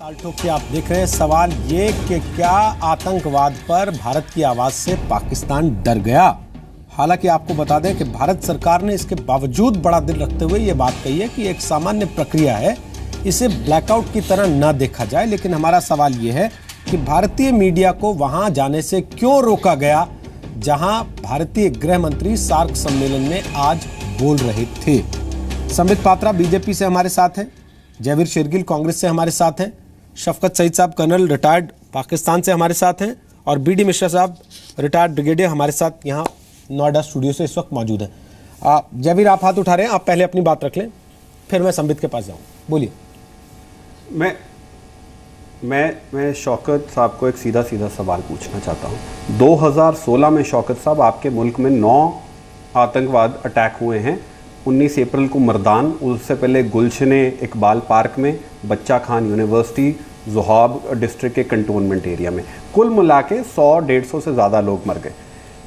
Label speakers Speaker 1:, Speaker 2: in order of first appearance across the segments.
Speaker 1: तालठोक के आप देख रहे हैं। सवाल ये कि क्या आतंकवाद पर भारत की आवाज से पाकिस्तान डर गया। हालांकि आपको बता दें कि भारत सरकार ने इसके बावजूद बड़ा दिल रखते हुए ये बात कही है कि एक सामान्य प्रक्रिया है, इसे ब्लैकआउट की तरह न देखा जाए। लेकिन हमारा सवाल ये है कि भारतीय मीडिया को वहां जाने से क्यों रोका गया जहां भारतीय गृह मंत्री सार्क सम्मेलन में आज बोल रहे थे। संबित पात्रा बीजेपी से हमारे साथ हैं, जयवीर शेरगिल कांग्रेस से हमारे साथ हैं, शफकत सईद साहब कर्नल रिटायर्ड पाकिस्तान से हमारे साथ हैं और बीडी मिश्रा साहब रिटायर्ड ब्रिगेडियर हमारे साथ यहाँ नोएडा स्टूडियो से इस वक्त मौजूद हैं। जयवीर आप हाथ उठा रहे हैं, आप पहले अपनी बात रख लें, फिर मैं संबित के पास जाऊँ। बोलिए।
Speaker 2: मैं शौकत साहब को एक सीधा सवाल पूछना चाहता हूँ। 2016 में शौकत साहब आपके मुल्क में 9 आतंकवाद अटैक हुए हैं। 19 अप्रैल को मर्दान, उससे पहले गुलशने इकबाल पार्क में, बच्चा खान यूनिवर्सिटी, जोहाब डिस्ट्रिक्ट के कंटोनमेंट एरिया में, कुल मिला के 100-150 से ज़्यादा लोग मर गए।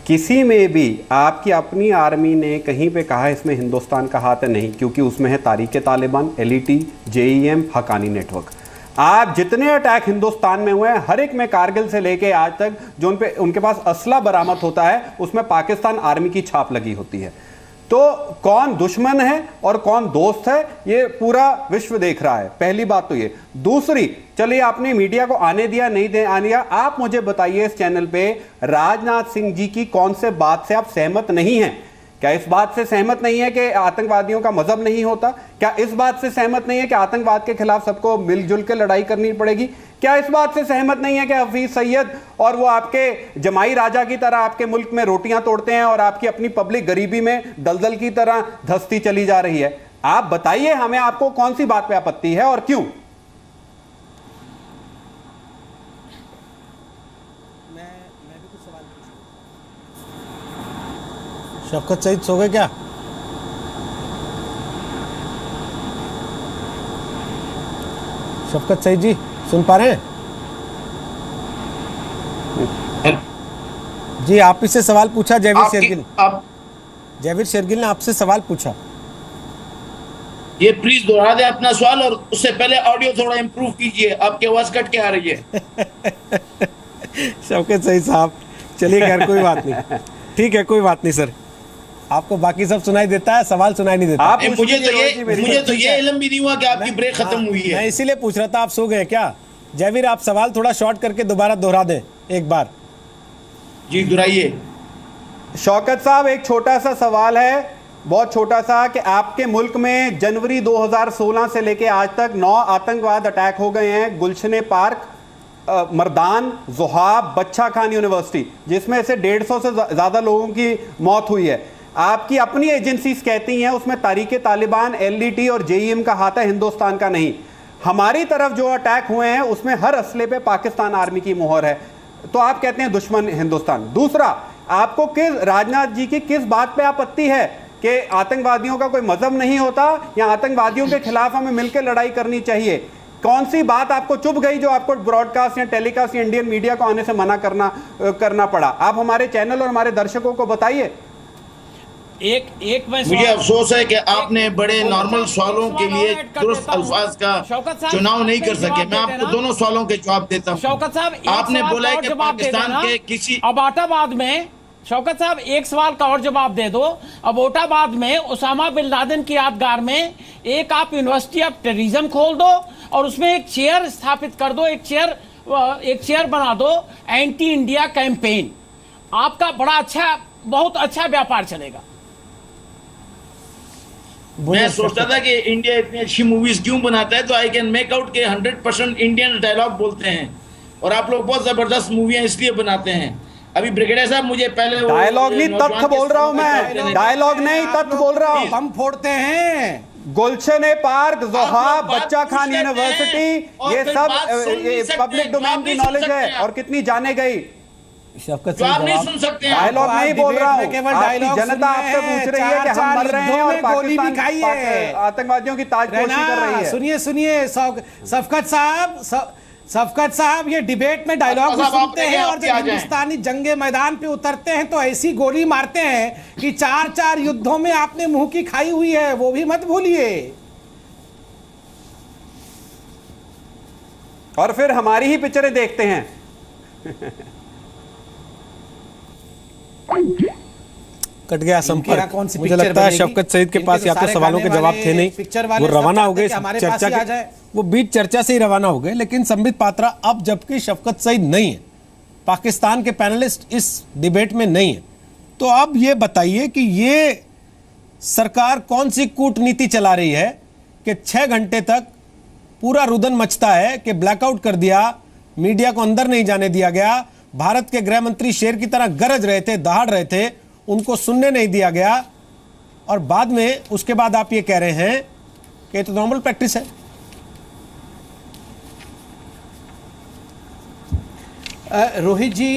Speaker 2: किसी में भी आपकी अपनी आर्मी ने कहीं पे कहा इसमें हिंदुस्तान का हाथ है? नहीं, क्योंकि उसमें है Tariq Taliban, LET, JEM, Haqqani network. आप जितने अटैक हिंदुस्तान में हुए हैं, हर एक में कारगिल से लेके आज तक जो उनके पास असला बरामद होता है उसमें पाकिस्तान आर्मी की छाप लगी होती है। तो कौन दुश्मन है और कौन दोस्त है ये पूरा विश्व देख रहा है। पहली बात तो ये। दूसरी, चलिए आपने मीडिया को आने दिया नहीं आने दिया, आप मुझे बताइए इस चैनल पे राजनाथ सिंह जी की कौन से बात से आप सहमत नहीं हैं? क्या इस बात से सहमत नहीं है कि आतंकवादियों का मजहब नहीं होता? क्या इस बात से सहमत नहीं है कि आतंकवाद के खिलाफ सबको मिलजुल के लड़ाई करनी पड़ेगी? क्या इस बात से सहमत नहीं है कि हफीज सैयद और वो आपके जमाई राजा की तरह आपके मुल्क में रोटियां तोड़ते हैं और आपकी अपनी पब्लिक गरीबी में दलदल की तरह धंसती चली जा रही है? आप बताइए हमें, आपको कौन सी बात पे आपत्ति है और क्यों?
Speaker 1: शफकत सईद सो गए क्या? शफकत सईद जी सुन पा रहे हैं? जी आप इससे सवाल पूछा जयवीर शेरगिल। जयवीर शेरगिल ने आपसे सवाल पूछा।
Speaker 3: ये प्लीज दोहरा दे अपना सवाल और उससे पहले ऑडियो थोड़ा इंप्रूव कीजिए, आपकी आवाज कट के आ रही है।
Speaker 1: शफकत सईद साहब चलिए, खैर कोई बात नहीं, ठीक है कोई बात नहीं सर, आपको बाकी सब सुनाई देता है, सवाल सुनाई नहीं देता।
Speaker 3: मुझे तो ये इल्म भी नहीं हुआ कि आपकी ब्रेक खत्म हुई है।
Speaker 1: मैं इसीलिए पूछ रहा था आप सो गए क्या? जयवीर आप सवाल थोड़ा शॉर्ट करके दोबारा दोहरा दें एक बार।
Speaker 3: जी दोहराइए।
Speaker 2: शौकत साहब एक छोटा सा सवाल है, बहुत छोटा सा, कि आपके मुल्क में जनवरी 2016 से लेके आज तक 9 आतंकवाद अटैक हो गए हैं। गुलशने पार्क, मर्दान, जोहाब, बच्चा खान यूनिवर्सिटी, जिसमें से 150 से ज़्यादा लोगों की मौत हुई है। आपकी अपनी एजेंसीज कहती हैं उसमें तारीक तालिबान, LET और JEM का हाथ है, हिंदुस्तान का नहीं। हमारी तरफ जो अटैक हुए हैं उसमें हर असले पे पाकिस्तान आर्मी की मोहर है, तो आप कहते हैं दुश्मन हिंदुस्तान। दूसरा, आपको राजनाथ जी की किस बात पे आपत्ति है कि आतंकवादियों का कोई मजहब नहीं होता या आतंकवादियों के खिलाफ हमें मिलकर लड़ाई करनी चाहिए? कौन सी बात आपको चुभ गई जो आपको ब्रॉडकास्ट या टेलीकास्ट या इंडियन मीडिया को आने से मना करना पड़ा? आप हमारे चैनल और हमारे दर्शकों को बताइए।
Speaker 3: मुझे अफसोस है कि आपने बड़े नॉर्मल सवालों के लिए दुरुस्त अल्फाज का चुनाव नहीं कर सके। मैं आपको दोनों सवालों के जवाब देता हूं।
Speaker 4: शौकत साहब
Speaker 3: आपने बोला है कि पाकिस्तान के किसी
Speaker 4: अबाटाबाद में, शौकत साहब एक सवाल का और जवाब दे दो। अबाटाबाद में उसामा बिन लादेन की यादगार में एक आप यूनिवर्सिटी ऑफ टेररिज्म खोल दो और उसमें एक चेयर स्थापित कर दो, एक चेयर बना दो, एंटी इंडिया कैंपेन। आपका बड़ा अच्छा, बहुत अच्छा व्यापार चलेगा।
Speaker 3: मैं सोचता था कि इंडिया इतनी अच्छी मूवीज क्यों बनाता है, तो आई कैन मेक आउट के 100% इंडियन डायलॉग बोलते हैं और आप लोग बहुत जबरदस्त मूवियां इसलिए बनाते हैं। अभी ब्रिगेडियर साहब मुझे पहले
Speaker 2: डायलॉग नहीं तथ्य बोल रहा हूं मैं, डायलॉग नहीं तथ्य बोल रहा हूं।
Speaker 1: हम फोड़ते हैं।
Speaker 2: गुलशने पार्क, जोहाब, बच्चा खान यूनिवर्सिटी, ये सब पब्लिक डोमेन की नॉलेज है और कितनी जाने गई।
Speaker 3: शफकत आप नहीं सुन सकते हैं।
Speaker 2: डायलॉग नहीं बोल रहा हूँ, आपकी जनता आपसे पूछ रही है कि हम मर रहे हैं और पाकिस्तान आतंकवादियों की ताजपोशी कर रही है।
Speaker 1: सुनिए शफकत साहब, ये डिबेट में डायलॉग भी सुनते हैं और जब हिंदुस्तानी जंगे मैदान पे उतरते हैं तो ऐसी गोली मारते हैं कि 4 युद्धों में आपने मुंह की खाई हुई है, वो भी मत भूलिए।
Speaker 2: और फिर हमारी ही पिक्चरें देखते हैं।
Speaker 1: कट गया संपर्क। मुझे लगता है शौकत सईद के पास या तो सवालों के जवाब थे नहीं, वो रवाना हो गए चर्चा के, वो बीच चर्चा से ही रवाना हो गए। लेकिन संबित पात्रा, अब जबकि शौकत सईद नहीं है, पाकिस्तान के पैनलिस्ट इस डिबेट में नहीं है, तो अब ये बताइए कि ये सरकार कौन सी कूटनीति चला रही है कि 6 घंटे तक पूरा रुदन मचता है कि ब्लैकआउट कर दिया, मीडिया को अंदर नहीं जाने दिया गया, भारत के गृह मंत्री शेर की तरह गरज रहे थे, दहाड़ रहे थे, उनको सुनने नहीं दिया गया, और बाद में उसके बाद आप ये कह रहे हैं कि ये तो नॉर्मल प्रैक्टिस है।
Speaker 5: रोहित जी,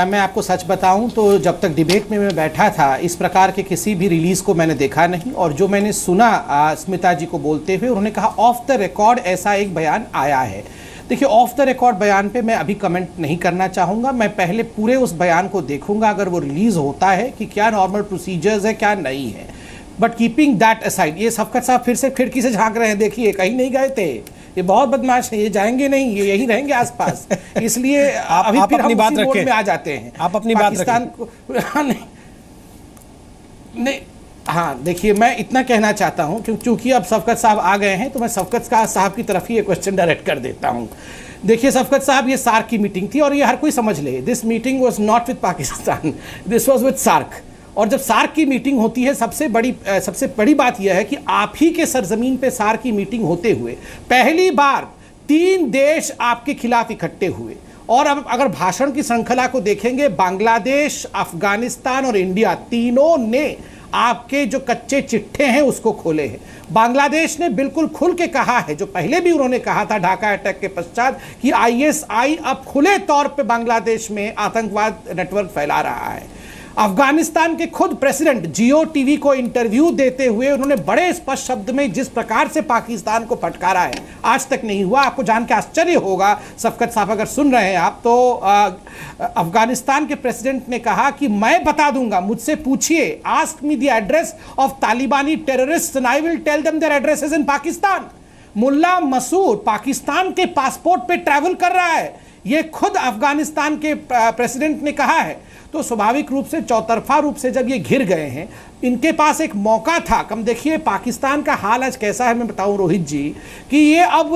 Speaker 5: मैं आपको सच बताऊं तो जब तक डिबेट में मैं बैठा था, इस प्रकार के किसी भी रिलीज को मैंने देखा नहीं, और जो मैंने सुना स्मिता जी को बोलते हुए, उन्होंने कहा ऑफ द रिकॉर्ड ऐसा एक बयान आया है। देखिए, ऑफ द रिकॉर्ड बयान पे मैं अभी कमेंट नहीं करना चाहूँगा, मैं पहले पूरे उस बयान को देखूंगा, अगर वो रिलीज होता है कि क्या नॉर्मल प्रोसीजर्स है क्या नहीं है। बट कीपिंग दैट असाइड, ये शौकत साहब फिर से खिड़की से झांक रहे हैं, देखिए कहीं नहीं गए थे, ये बहुत बदमाश है, ये जाएंगे नहीं, ये यही रहेंगे आसपास। इसलिए अभी
Speaker 1: आप
Speaker 5: फिर
Speaker 1: अपनी
Speaker 5: हम
Speaker 1: बात
Speaker 5: उसी मोड
Speaker 1: रखें,
Speaker 5: में आ जाते हैं।
Speaker 1: आप अपनी बात
Speaker 5: पाकिस्तान को नहीं, हाँ देखिए, मैं इतना कहना चाहता हूं क्योंकि अब शौकत साहब आ गए हैं, तो मैं शौकत साहब की तरफ ही ये क्वेश्चन डायरेक्ट कर देता हूं। देखिए शौकत साहब, ये सार्क की मीटिंग थी और ये हर कोई समझ ले, this meeting was not with Pakistan, this was with SAARC. और जब सार्क की मीटिंग होती है, सबसे बड़ी बात यह है कि आप ही के सरजमीन पे सार्क की मीटिंग होते हुए पहली बार 3 देश आपके खिलाफ इकट्ठे हुए। और अब अगर भाषण की श्रृंखला को देखेंगे, बांग्लादेश, अफगानिस्तान और इंडिया तीनों ने आपके जो कच्चे चिट्ठे हैं उसको खोले हैं। बांग्लादेश ने बिल्कुल खुल के कहा है, जो पहले भी उन्होंने कहा था ढाका अटैक के पश्चात, कि आईएसआई अब खुले तौर पे बांग्लादेश में आतंकवाद नेटवर्क फैला रहा है। अफगानिस्तान के खुद प्रेसिडेंट जियो टीवी को इंटरव्यू देते हुए उन्होंने बड़े स्पष्ट शब्द में जिस प्रकार से पाकिस्तान को फटकारा है, आज तक नहीं हुआ। आपको जान के आश्चर्य होगा शौकत साहब, अगर सुन रहे हैं आप, तो अफगानिस्तान के प्रेसिडेंट ने कहा कि मैं बता दूंगा, मुझसे पूछिए, ask me the address of तालिबानी terrorist and I will tell them their addresses in Pakistan. Mulla Masood Pakistan के पासपोर्ट पे ट्रैवल कर रहा है, ये खुद अफगानिस्तान के प्रेसिडेंट ने कहा है। तो स्वाभाविक रूप से चौतरफा रूप से जब ये घिर गए हैं, इनके पास एक मौका था। कम देखिए पाकिस्तान का हाल आज कैसा है, मैं बताऊं रोहित जी, कि ये अब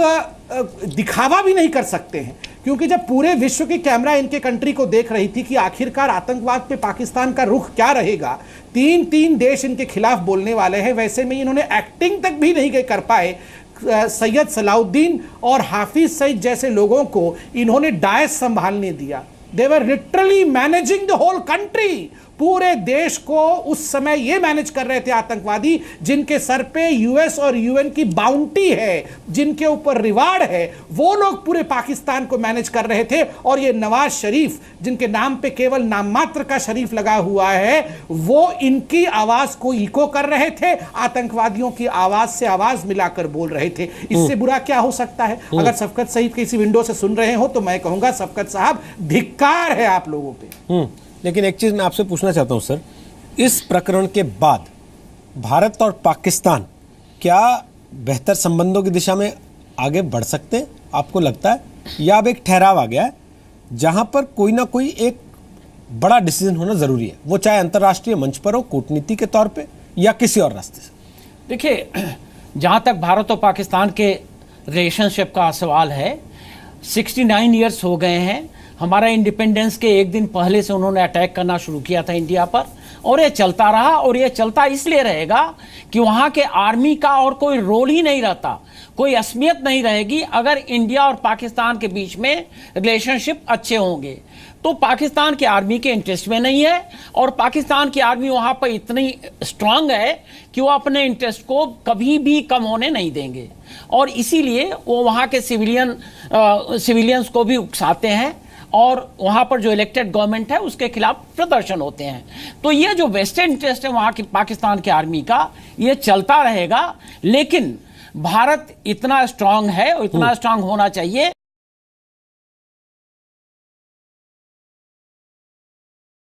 Speaker 5: दिखावा भी नहीं कर सकते हैं, क्योंकि जब पूरे विश्व की कैमरा इनके कंट्री को देख रही थी कि आखिरकार आतंकवाद पे पाकिस्तान का रुख क्या रहेगा, 3 देश इनके खिलाफ बोलने वाले हैं, वैसे में इन्होंने एक्टिंग तक भी नहीं कर पाए। सैयद सलाउद्दीन और हाफिज सईद जैसे लोगों को इन्होंने डायस संभालने दिया। They were literally managing the whole country. पूरे देश को उस समय ये मैनेज कर रहे थे आतंकवादी, जिनके सर पे यूएस और यूएन की बाउंटी है, जिनके ऊपर रिवार्ड है, वो लोग पूरे पाकिस्तान को मैनेज कर रहे थे। और ये नवाज शरीफ, जिनके नाम पे केवल नाम मात्र का शरीफ लगा हुआ है, वो इनकी आवाज को इको कर रहे थे, आतंकवादियों की आवाज से आवाज मिलाकर बोल रहे थे। इससे बुरा क्या हो सकता है? अगर शौकत सईद किसी विंडो से सुन रहे हो तो मैं कहूंगा शौकत साहब, धिक्कार है आप लोगों पे।
Speaker 1: लेकिन एक चीज मैं आपसे पूछना चाहता हूं सर, इस प्रकरण के बाद भारत और पाकिस्तान क्या बेहतर संबंधों की दिशा में आगे बढ़ सकते हैं, आपको लगता है, या अब एक ठहराव आ गया है जहां पर कोई ना कोई एक बड़ा डिसीजन होना जरूरी है, वो चाहे अंतर्राष्ट्रीय मंच पर हो, कूटनीति के तौर पे, या किसी और रास्ते से?
Speaker 4: देखिए, जहां तक भारत और पाकिस्तान के रिलेशनशिप का सवाल है, 69 ईयर्स हो गए हैं। हमारा इंडिपेंडेंस के एक दिन पहले से उन्होंने अटैक करना शुरू किया था इंडिया पर, और ये चलता रहा, और ये चलता इसलिए रहेगा कि वहाँ के आर्मी का और कोई रोल ही नहीं रहता, कोई असमियत नहीं रहेगी अगर इंडिया और पाकिस्तान के बीच में रिलेशनशिप अच्छे होंगे। तो पाकिस्तान की आर्मी के इंटरेस्ट में नहीं है, और पाकिस्तान की आर्मी वहाँ पर इतनी स्ट्रांग है कि वो अपने इंटरेस्ट को कभी भी कम होने नहीं देंगे, और इसीलिए वो वहाँ के सिविलियंस को भी उकसाते हैं, और वहाँ पर जो इलेक्टेड गवर्नमेंट है उसके खिलाफ प्रदर्शन होते हैं। तो ये जो वेस्टर्न इंटरेस्ट है वहाँ की पाकिस्तान की आर्मी का, ये चलता रहेगा। लेकिन भारत इतना स्ट्रांग है और इतना स्ट्रांग होना चाहिए